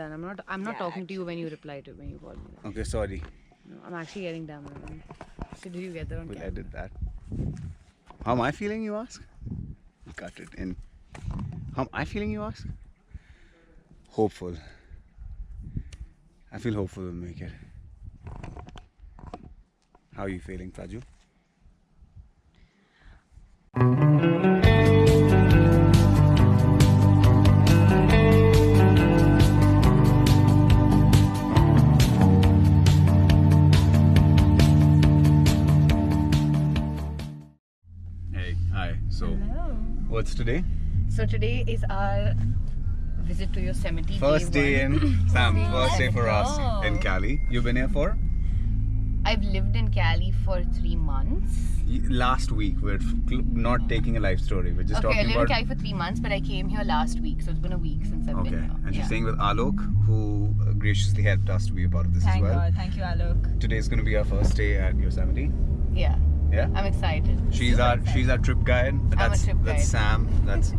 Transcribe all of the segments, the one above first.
I'm not talking to you when you reply to when you call me. Okay, sorry. No, I'm actually getting damn. So did you get that on We'll camera? edit that. How am I feeling, you ask? We'll cut it in. How am I feeling, you ask? Hopeful. I feel hopeful we'll make it. How are you feeling, Praju? Hey, hi. So, what's today? So today is our visit to Yosemite. First day in Sam. First day for us in Oh. Cali. You've been here for? I've lived in Cali for 3 months. Last week. We're not taking a life story. We're just Okay, I talking lived in about. Cali for 3 months, but I came here last week, so it's been a week since I've Okay, been here. and she's Yeah. staying with Alok, who graciously helped us to be a part of this Thank as well. God. Thank you, Alok. Today's going to be our first day at Yosemite. Yeah, Yeah. I'm excited. She's our trip guide. That's trip guide. Sam. That's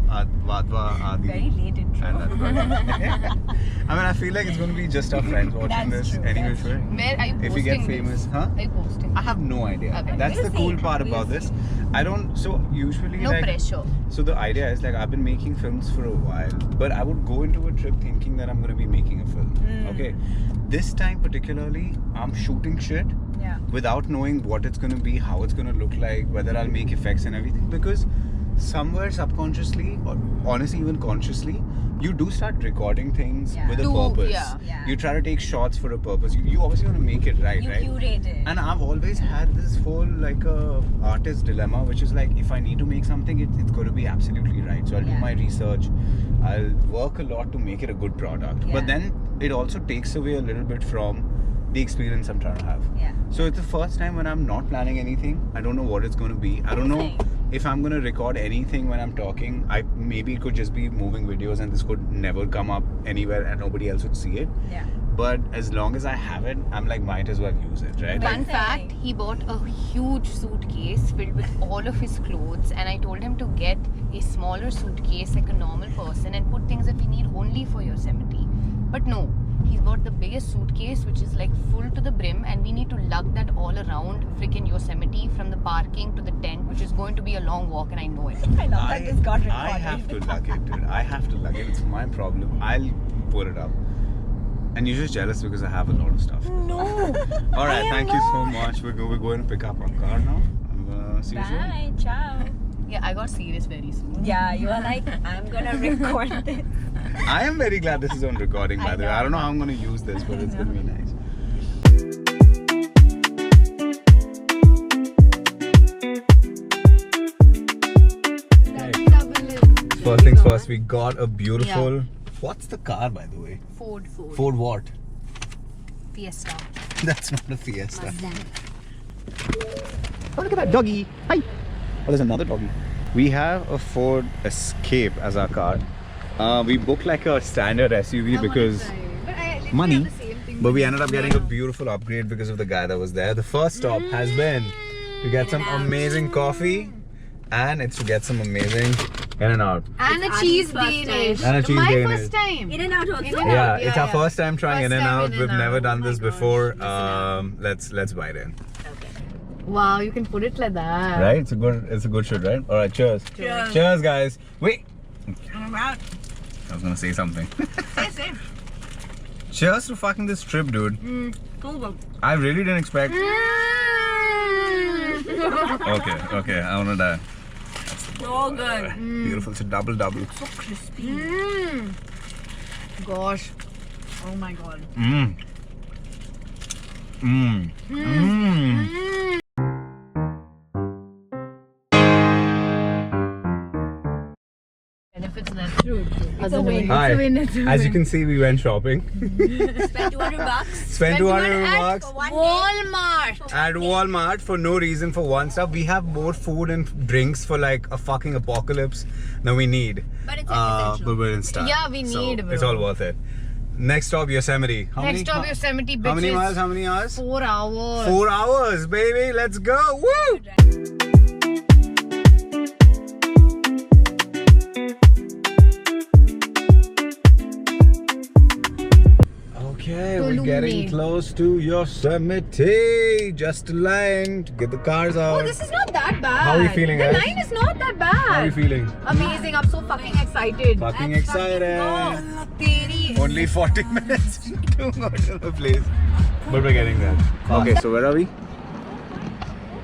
Vadva, Adi. Very late intro. And that's Vadva. I mean, I feel like it's going to be just our friends watching That's this true, anyway. that's Sure. Where are you posting If we get this? famous, huh? Are you posting? I have no idea. Okay. That's We'll the cool see. part We'll about this. see. I don't. So usually, No like, pressure. so the idea is like I've been making films for a while, but I would go into a trip thinking that I'm going to be making a film. Okay. This time particularly, I'm shooting shit Yeah. without knowing what it's going to be, how it's going to look like, whether I'll make effects and everything, because somewhere subconsciously or honestly even consciously, you do start recording things Yeah. with a Do, purpose. yeah. You try to take shots for a purpose. You obviously want to make it right, You right? curate it. And I've always had this whole like artist dilemma, which is like, if I need to make something, it's got to be absolutely right. So I'll do Yeah. my research. I'll work a lot to make it a good product. Yeah. But then it also takes away a little bit from the experience I'm trying to have. Yeah. So it's the first time when I'm not planning anything. I don't know what it's going to be. I don't know Same. if I'm going to record anything when I'm talking. Maybe it could just be moving videos and this could never come up anywhere and nobody else would see it. Yeah. But as long as I have it, I'm like, might as well use it, right? Fun Like- fact, he bought a huge suitcase filled with all of his clothes, and I told him to get a smaller suitcase like a normal person and put things that we need only for Yosemite. But no, he's bought the biggest suitcase, which is like full to the brim, and we need to lug that all around freaking Yosemite from the parking to the tent, which is going to be a long walk, and I know it. I love that this got recorded. I have to lug it, dude. I have to lug it. It's my problem. I'll put it up. And you're just jealous because I have a lot of stuff. No. All right, I am thank you so not. much. We're going to pick up our car now. I'm gonna see you soon. Bye. Ciao. Yeah, I got serious very soon. Yeah, you are like, I'm gonna record this. I am very glad this is on recording, by I the way. know. I don't know how I'm going to use this, but it's going to be nice. First things first, we got a beautiful. Yeah. What's the car, by the way? Ford. Ford what? Fiesta. That's not a Fiesta. Mazda. Oh, look at that doggy. Hi. Oh, there's another doggy. We have a Ford Escape as our car. We booked like a standard SUV because money, but we ended up getting a beautiful upgrade because of the guy that was there. The first stop has been to get some amazing coffee, and it's to get some amazing In-N-Out. And a It's cheese Adi's first Danish. And a cheese My Danish. first time. In-N-Out also. In-N-Out. Yeah, Yeah, it's our yeah. first time trying First time In-N-Out. We've In-N-Out. never done Oh my this gosh. before. Listen Let's bite in. Wow, you can put it like that. Right? It's a good shit, right? All right, cheers. Cheers. Cheers, guys. Wait, I'm out. I was gonna say something. Same. Cheers to fucking this trip, dude. Cool. I really didn't expect. Mm. Okay, I wanna die. So good. Beautiful, it's a double. So crispy. Mm. Gosh. Oh my god. Mmm. Mmm. Mmm. Benefits that true. It's a win. Hi. It's a As you can see, we went shopping. Spend 200 bucks. Spent 200 at bucks For one day. Walmart. at Walmart for no reason, for one stuff. We have more food and drinks for like a fucking apocalypse than we need. But it's essential. But we're in style. Yeah, we So need, bro. it's all worth it. Next stop, Yosemite. Next stop, Yosemite, bitches. How many miles? How many hours? 4 hours. 4 hours, baby. Let's go. Woo! getting close to Yosemite. Just a line to get the cars out. Oh, this is not that bad. How are you feeling, The guys? line is not that bad. How are you feeling? Amazing. I'm so fucking excited. Fucking Let's excited. fucking go. Teri. Only 40 minutes to go to the place. But we're getting there. Okay, so where are we?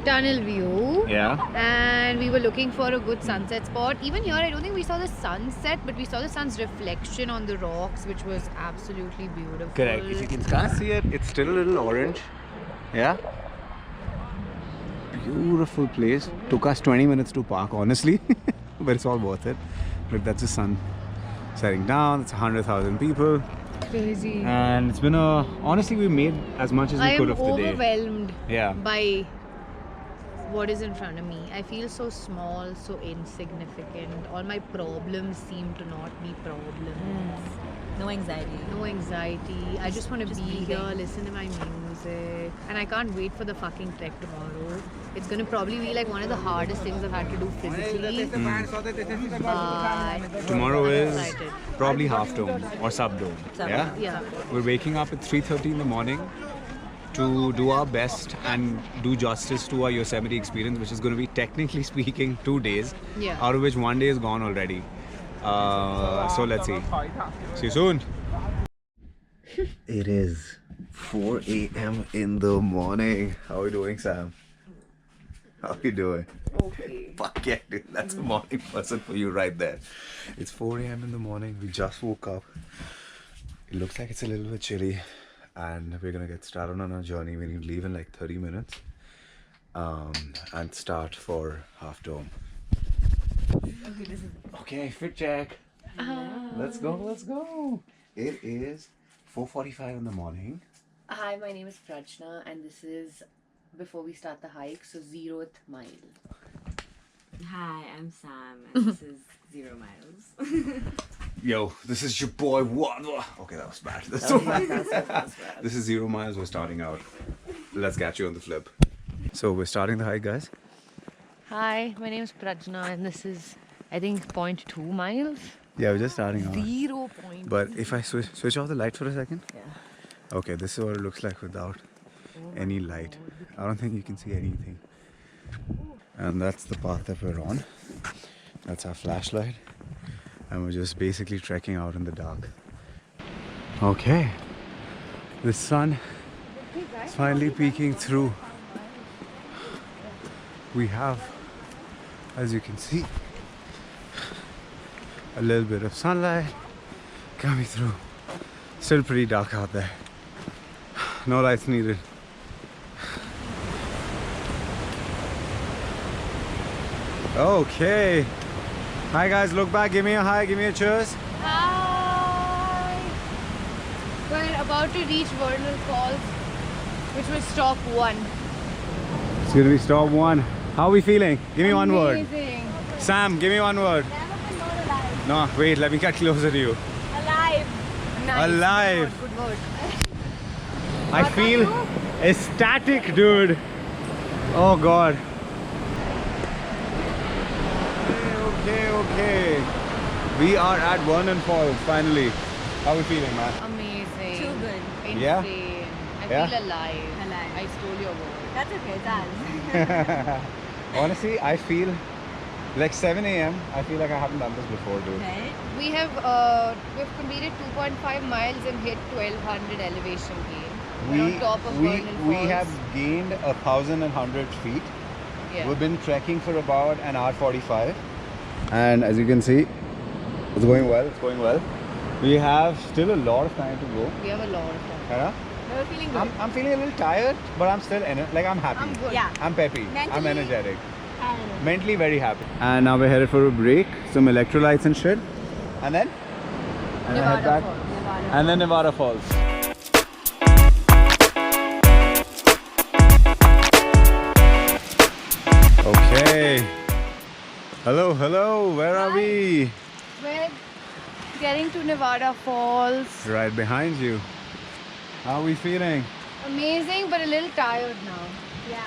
Tunnel view. Yeah. And we were looking for a good sunset spot. Even here, I don't think we saw the sunset, but we saw the sun's reflection on the rocks, which was absolutely beautiful. Correct. If you can kind of see it, it's still a little orange. Yeah. Beautiful place. Took us 20 minutes to park, honestly, but it's all worth it. Look, that's the sun setting down. It's 100,000 people, Crazy. and it's been a. Honestly, we made as much as we I could am of the day. overwhelmed Yeah. by what is in front of me. I feel so small, so insignificant. All my problems seem to not be problems. No anxiety. No anxiety. I just want to be here, listen to my music. And I can't wait for the fucking trek tomorrow. It's going to probably be like one of the hardest things I've had to do physically. But Tomorrow I'm is excited. probably half dome or sub dome. Yeah. Yeah. We're waking up at 3:30 in the morning to do our best and do justice to our Yosemite experience, which is going to be, technically speaking, 2 days, Yeah. out of which 1 day is gone already. So let's see. See you soon. It is 4 a.m. in the morning. How are you doing, Sam? How are you doing? Okay. Fuck yeah, dude. That's a morning person for you right there. It's 4 a.m. in the morning. We just woke up. It looks like it's a little bit chilly. And we're gonna get started on our journey. We need to leave in like 30 minutes. And start for Half Dome. Okay, fit check. Let's go, let's go. It is 4:45 in the morning. Hi, my name is Prajna, and this is before we start the hike, so 0th mile. Hi, I'm Sam, and this is 0 miles. Yo, this is your boy. What? Okay, that was bad. This is 0 miles. We're starting out. Let's catch you on the flip. So we're starting the hike, guys. Hi, my name is Prajna, and this is, I think, 0.2 miles. Yeah, we're just starting out. 0 point. But if I switch off the light for a second. Yeah. Okay, this is what it looks like without any light. I don't think you can see anything. And that's the path that we're on. That's our flashlight. And we're just basically trekking out in the dark. Okay. The sun is finally peeking through. We have, as you can see, a little bit of sunlight coming through. Still pretty dark out there. No lights needed. Okay. Hi guys, look back, give me a hi, give me a cheers. Hi! We're about to reach Vernal Falls, which was stop 1. It's gonna be stop 1. How are we feeling? Give me one word. Amazing. Sam, give me one word. No, wait, let me get closer to you. Alive. Nice. Alive. Good word. I feel ecstatic, dude. Oh god. Okay. We are at Vernon Falls finally. How are we feeling, man? Amazing. Too good. Insane. Yeah? I Yeah? feel alive. Alive. I stole your word. That's okay, Dad. Honestly, I feel like 7 a.m. I feel like I haven't done this before, dude. Right? We've completed 2.5 miles and hit 1200 elevation gain. We're on top of Vernon Falls. We have gained 1,100 feet. Yeah. We've been trekking for about an hour 45. And as you can see, it's going well, it's going well. We have still a lot of time to go. We have a lot of time. Right? We're feeling good. I'm feeling a little tired, but I'm still I'm happy. I'm good. Yeah. I'm peppy. I'm Mentally- energetic. And Mentally very happy. And now we're headed for a break, some electrolytes and shit. And then? And I head back. And then Nevada Falls. Okay. Hello, where are we? We're getting to Nevada Falls. Right behind you. How are we feeling? Amazing, but a little tired now. yeah.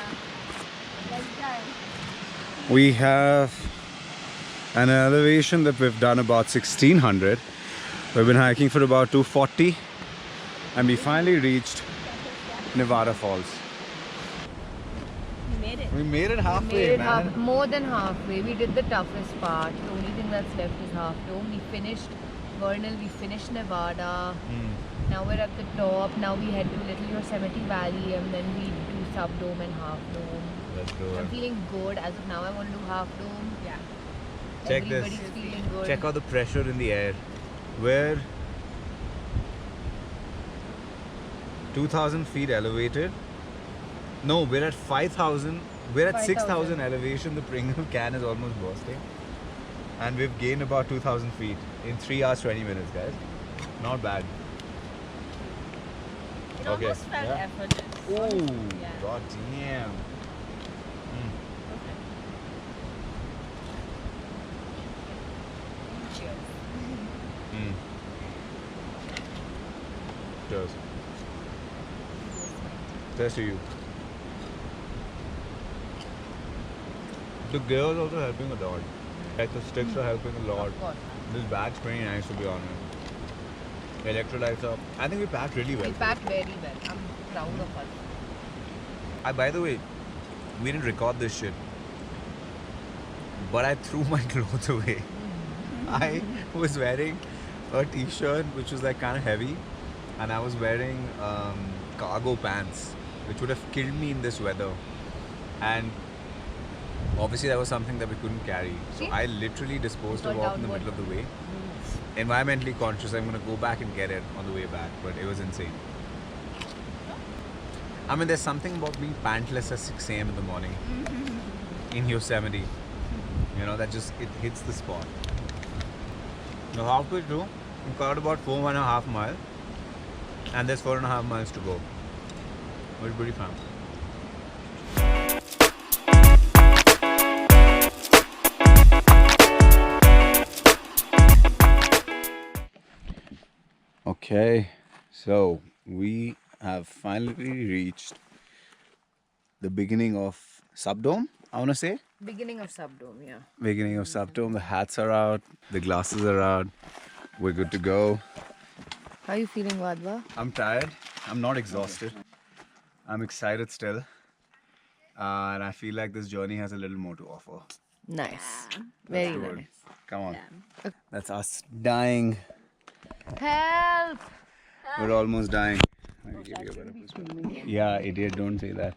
Let's go. We have an elevation that we've done about 1600. We've been hiking for about 240 And we finally reached Nevada Falls. We made it. We made it We halfway, made it man. more than halfway. We did the toughest part. The only thing that's left is Half Dome. We finished Vernal, we finished Nevada. Now we're at the top. Now we head to Little Yosemite Valley and then we do Subdome and Half Dome. Let's do I'm it. feeling good. As of now, I want to do Half Dome. Yeah. Check this. Everybody's feeling good. Check out the pressure in the air. We're 2,000 feet elevated. No, we're at 5,000. We're at 6,000 5,000 elevation. The Pringle can is almost bursting. And we've gained about 2,000 feet in 3 hours 20 minutes, guys. Not bad. It Okay. almost felt Yeah. effortless. Oh, Yeah. god damn. Okay. Cheers. Cheers. Cheers to you. The gear is also helping a lot. Like the sticks are helping a lot. Of course. This bag's pretty nice, to be honest. Electrolytes up. I think we packed really well. We packed very well. I'm proud of us. By the way, we didn't record this shit, but I threw my clothes away. I was wearing a t-shirt which was like kind of heavy, and I was wearing cargo pants, which would have killed me in this weather. And obviously that was something that we couldn't carry. So See? I literally disposed of Got off in the downward. middle of the way. Environmentally conscious, I'm gonna go back and get it on the way back, but it was insane. I mean, there's something about being pantless at 6 a.m. in the morning in Yosemite. You know, that just, it hits the spot. Now halfway through, we covered about 4.5 miles, and there's 4.5 miles to go. It was pretty fun. Okay, so we have finally reached the beginning of Subdome, I want to say. Beginning of Subdome, yeah. Beginning of Subdome. The hats are out, the glasses are out. We're good to go. How are you feeling, Vadva? I'm tired. I'm not exhausted. I'm excited still. And I feel like this journey has a little more to offer. Nice. Let's Very do it. nice. Come on. That's us dying. Help! We're almost dying. I'll give you a better perspective. Yeah, idiot, don't say that.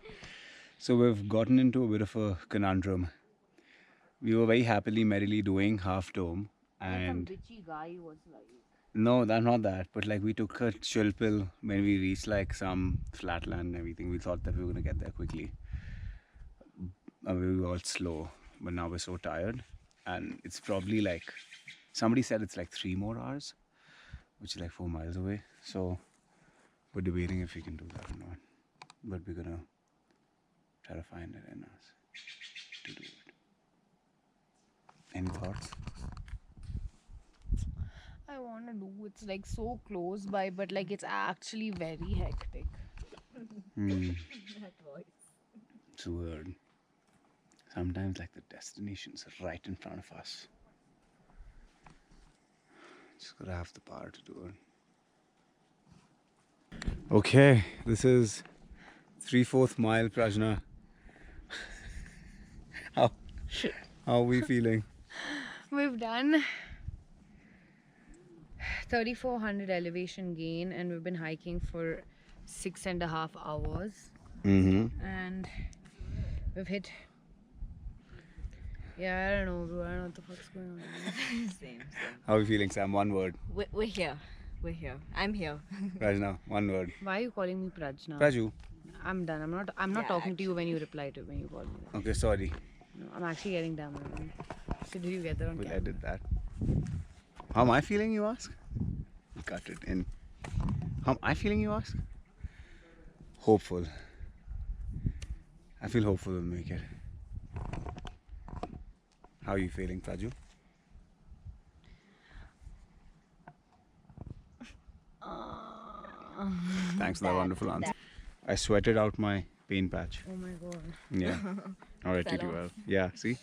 So we've gotten into a bit of a conundrum. We were very happily, merrily doing Half Dome, and bitchy guy was like... no, that's not that. But like we took a chill pill when we reached like some flatland and everything. We thought that we were gonna get there quickly. We were all slow, but now we're so tired, and it's probably like somebody said it's like 3 more hours, which is like 4 miles away. So we're debating if we can do that or not. But we're gonna try to find it in us to do it. Any thoughts? I want to do. It's like so close by, but like it's actually very hectic. That voice. It's weird. Sometimes like the destination's right in front of us. Just gotta have the power to do it. Okay, this is 3/4 mile, Prajna. How are we feeling? We've done 3,400 elevation gain, and we've been hiking for 6.5 hours, Mm-hmm. and we've hit. Yeah, I don't know, bro. I don't know what the fuck's going on. Same. How are we feeling, Sam? One word. We're here. We're here. I'm here. Prajna, one word. Why are you calling me Prajna? Praju. I'm done. I'm not Yeah, talking to you when you reply to when you call me. That. Okay, sorry. No, I'm actually getting dumb. So did you get that on We'll camera? edit that. How am I feeling, you ask? Cut it in. How am I feeling, you ask? Hopeful. I feel hopeful we'll make it. How are you feeling, Praju? Thanks for that wonderful answer. I sweated out my pain patch. Oh my god. Yeah. Alright, Fell you off. well. Yeah, see?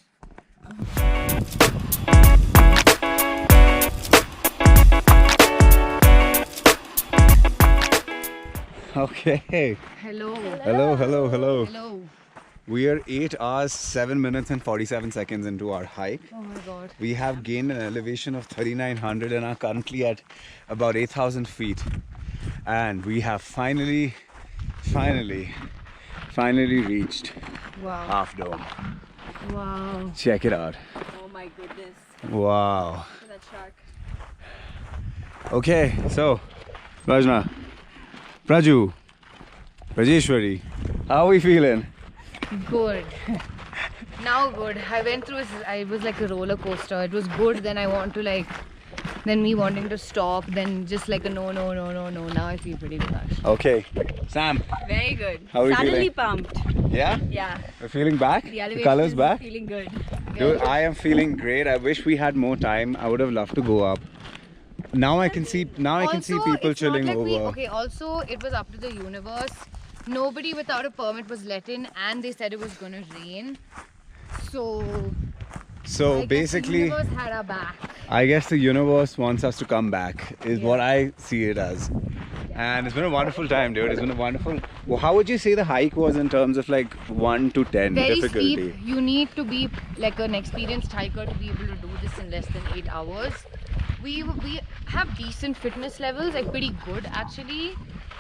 Okay. Hello. Hello, hello, hello. Hello. We are 8 hours, 7 minutes, and 47 seconds into our hike. Oh my god. We have gained an elevation of 3,900 and are currently at about 8,000 feet. And we have finally reached Wow. Half Dome. Wow. Check it out. Oh my goodness. Wow. Look at that shark. Okay, so Rajna, Praju, Rajeshwari, how are we feeling? Good. Now good. I went through. I was like a roller coaster. It was good. Then I want to like. Then me wanting to stop. Then just like a no. Now I feel pretty relaxed. Okay, Sam, Very good. How are we Suddenly feeling? pumped. yeah? Yeah. We're feeling back? The elevation colors is back? feeling good. Dude, I am feeling great. I wish we had more time. I would have loved to go up. Now I can see people it's not chilling like over. okay. Also, it was up to the universe. Nobody without a permit was let in, and they said it was gonna rain. So So I guess basically, the universe had our back. I guess the universe wants us to come back, is Yeah. what I see it as. And it's been a wonderful time, dude. It's been a wonderful. Well, how would you say the hike was in terms of like 1 to 10 Very difficulty? steep. You need to be like an experienced hiker to be able to do this in less than 8 hours. We have decent fitness levels, like pretty good actually.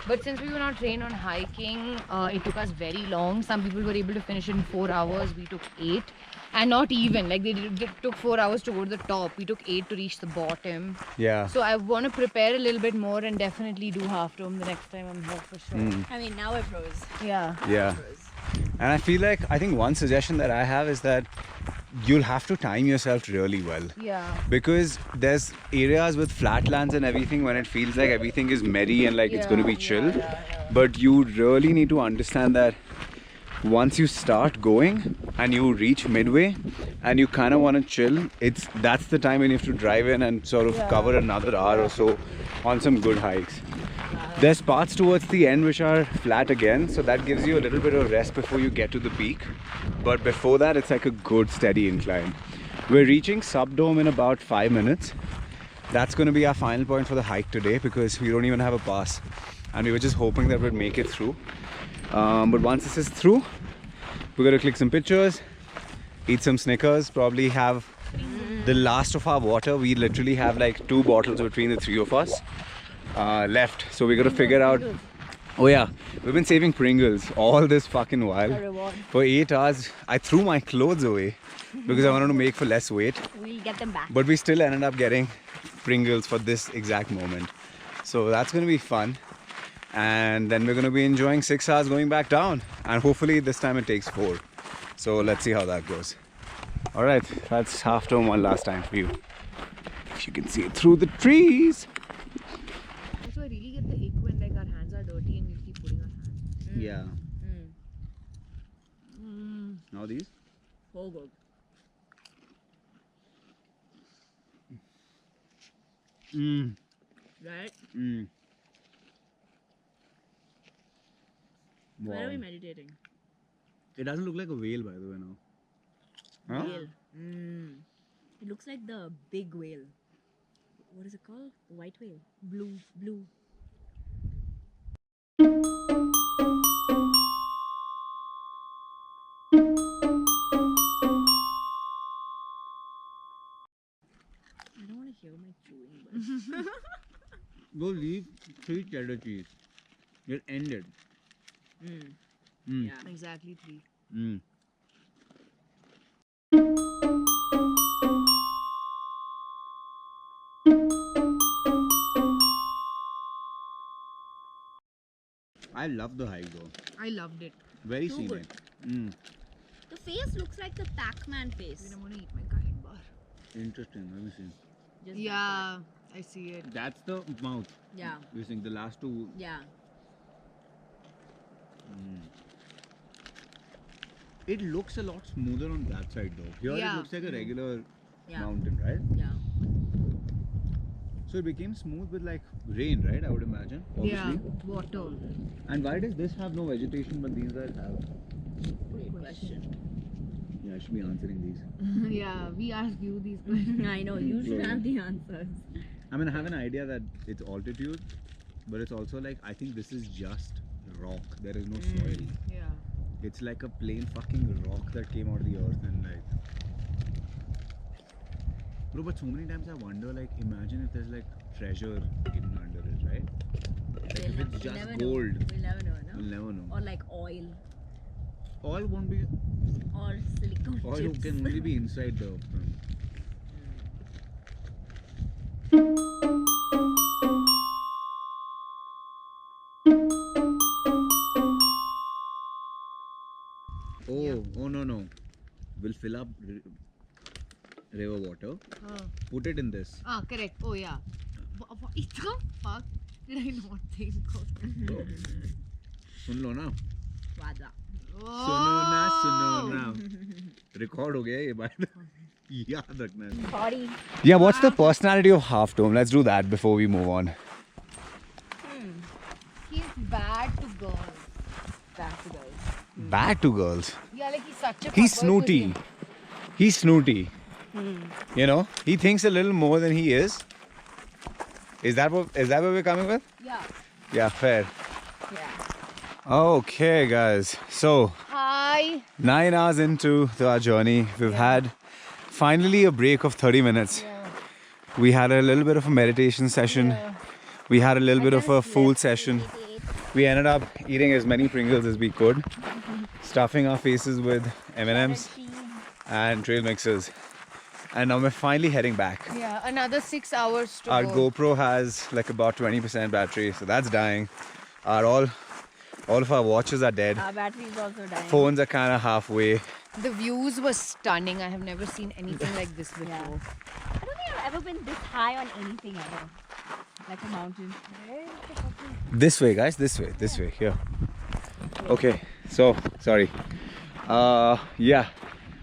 But since we were not trained on hiking, it took us very long. Some people were able to finish it in 4 hours. We took 8. And not even, like they took 4 hours to go to the top. We took 8 to reach the bottom. Yeah. So I want to prepare a little bit more and definitely do Half Dome the next time I'm here for sure. I mean, now we're pros. Yeah. Yeah. And I feel like, I think one suggestion that I have is that you'll have to time yourself really well. Yeah. Because there's areas with flatlands and everything when it feels like everything is merry and like it's going to be chill. But you really need to understand that once you start going and you reach midway and you kind of want to chill, that's the time when you have to drive in and sort of cover another hour or so on some good hikes. There's parts towards the end which are flat again, so that gives you a little bit of rest before you get to the peak. But before that, it's like a good steady incline. We're reaching Subdome in about 5 minutes. That's going to be our final point for the hike today because we don't even have a pass. And we were just hoping that we'd make it through. But once this is through, we're going to click some pictures, eat some Snickers, probably have the last of our water. We literally have like 2 bottles between the 3 of us left. So we're going to figure out. Oh yeah, we've been saving Pringles all this fucking while. For 8 hours, I threw my clothes away because I wanted to make for less weight. We'll get them back. But we still ended up getting Pringles for this exact moment. So that's going to be fun. And then we're going to be enjoying 6 hours going back down. And hopefully this time it takes 4. So let's see how that goes. Alright, that's Half Dome one last time for you. If you can see it through the trees. Also, I really get the ick when like our hands are dirty and we keep putting our hands. Yeah. Now these? Oh, good. Right? Wow. Where are we meditating? It doesn't look like a whale, by the way, now. Huh? Whale. It looks like the big whale. What is it called? The white whale. Blue. I don't want to hear my chewing, but Go leave 3 cheddar cheese. It ended. yeah. Exactly 3. I love the hike though. I loved it. Very Too scenic. The face looks like the Pac-Man face. I'm gonna eat my curry bar. Interesting. Let me see. Just Yeah, I see it. That's the mouth. that. Yeah. You think the last 2. Yeah. It looks a lot smoother on that side though. Here Yeah. it looks like a regular Yeah. mountain, right? Yeah. So it became smooth with like rain, right? I would imagine. Obviously. Yeah, water. And why does this have no vegetation but these guys have? Great question. Yeah, I should be answering these. Yeah, we asked you these questions. I know, you should have the answers. I mean, I have an idea that it's altitude, but it's also like, I think this is just rock. There is no soil. Yeah. It's like a plain fucking rock that came out of the earth and like. Bro, but so many times I wonder, like, imagine if there's like treasure hidden under it, right? Like if it's just never gold, know. We'll never know, no? we'll never know. Or like oil. Oil won't be. Or silicone Oil chips. can only be inside the. Oh no. We'll fill up river water. Put it in this. Ah, correct. Oh yeah. What the fuck did I not think of? सुन लो ना. Vada. सुनो ना. Record हो गया ये बात. याद रखना है. Sorry. Yeah, what's the personality of Half Dome? Let's do that before we move on. He's bad to girls. Bad to girls. Bad to girls. Yeah, like he's such a. He's fuckboy snooty. pussy. He's snooty. You know, he thinks a little more than he is. Is that what we're coming with? Yeah. Yeah, fair. Yeah. Okay, guys. So Hi. 9 hours into our journey, we've had finally a break of 30 minutes. Yeah. We had a little bit of a meditation session. Yeah. We had a little bit of a just food left session. We ended up eating as many Pringles as we could, stuffing our faces with M&Ms and trail mixes. And now we're finally heading back. Yeah. Another 6 hours to Our go. GoPro has like about 20% battery, so that's dying. All of our watches are dead. Our battery is also dying. Phones are kind of halfway. The views were stunning. I have never seen anything like this before. Yeah. I don't think I've ever been this high on anything ever. Like a mountain. This way, guys. This way. Here. Okay. So sorry. Yeah,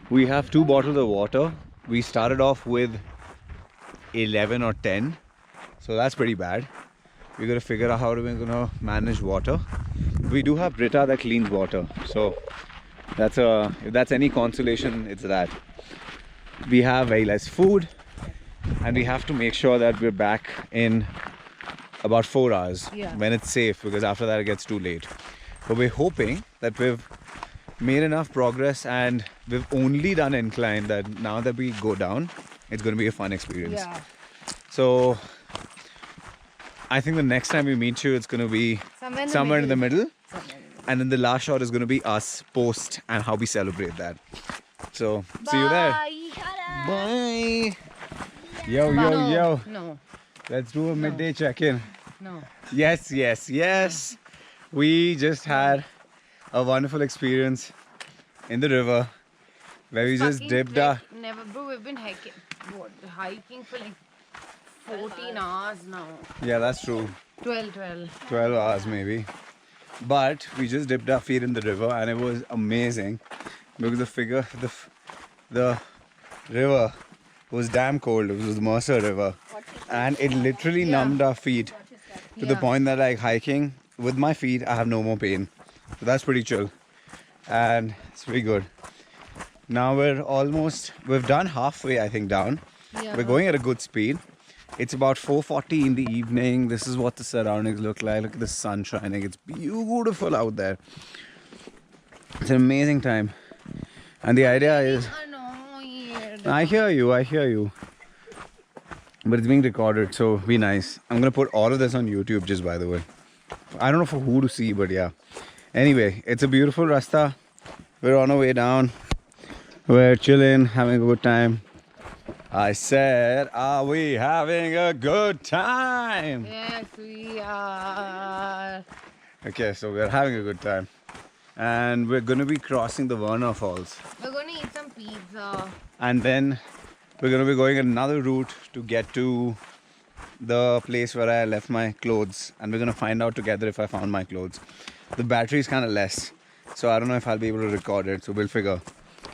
we have 2 bottles of water. We started off with 11 or 10, so that's pretty bad. We're gonna figure out how we're gonna manage water. We do have Brita that cleans water, so if that's any consolation, it's that. We have very less food, and we have to make sure that we're back in about 4 hours when it's safe, because after that it gets too late. But we're hoping that we've made enough progress and we've only done incline that now that we go down, it's going to be a fun experience. Yeah. So I think the next time we meet you, it's going to be somewhere in the middle. And then the last shot is going to be us post and how we celebrate that. So see you there. Bye. Yo. No. Let's do a midday check-in. No. Yes. We just had a wonderful experience in the river where we just Fucking dipped trek, Never, bro. We've been hiking for like 14 hours now. Yeah, that's true. 12. 12 hours maybe. But we just dipped our feet in the river and it was amazing because the river was damn cold. It was the Mercer River and it literally numbed our feet to the point that like hiking with my feet I have no more pain. So that's pretty chill and it's pretty good. Now we've done halfway I think down. Yeah. We're going at a good speed. It's about 4:40 in the evening. This is what the surroundings look like. Look at the sun shining. It's beautiful out there. It's an amazing time. And the idea is... I hear you. But it's being recorded, so be nice. I'm going to put all of this on YouTube just by the way. I don't know for who to see, but yeah. Anyway, it's a beautiful rasta. We're on our way down. We're chilling, having a good time. I said, are we having a good time? Yes, we are. Okay, so we're having a good time. And we're going to be crossing the Werner Falls. We're going to eat some pizza. And then we're going to be going another route to get to the place where I left my clothes. And we're going to find out together if I found my clothes. The battery is kind of less, so I don't know if I'll be able to record it, so we'll figure.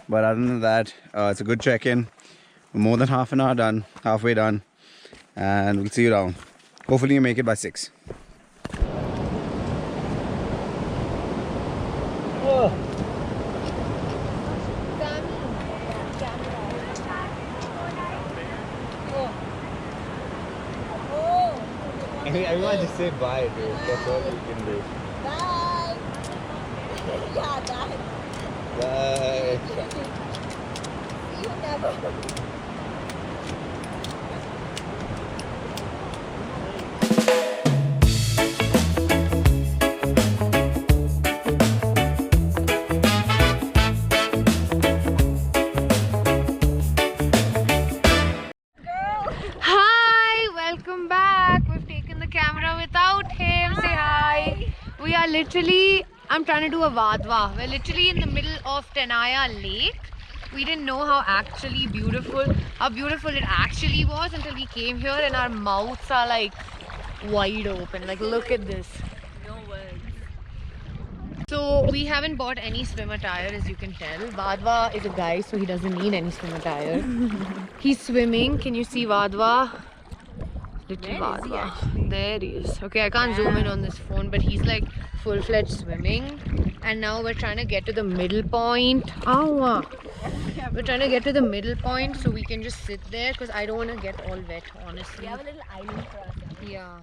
But other than that, it's a good check-in. We're more than halfway done, and we'll see you down. Hopefully you make it by 6. Everyone just say bye, dude. That's all you can do. Bye. Yeah, that. Bye. You never. Hi, welcome back. We've taken the camera without him. Say hi. We are literally, I'm trying to do a vadva. We're literally in the middle of Tenaya Lake. We didn't know how beautiful it actually was until we came here, and our mouths are like wide open. Like, look at this. No words. So we haven't bought any swim attire, as you can tell. Vadva is a guy, so he doesn't need any swim attire. He's swimming. Can you see Vadva? Little Vadva. There he is. Okay, I can't zoom in on this phone, but he's like full-fledged swimming. And now we're trying to get to the middle point. Ow! We're trying to get to the middle point so we can just sit there, because I don't want to get all wet, honestly. We have a little island for us. Yeah.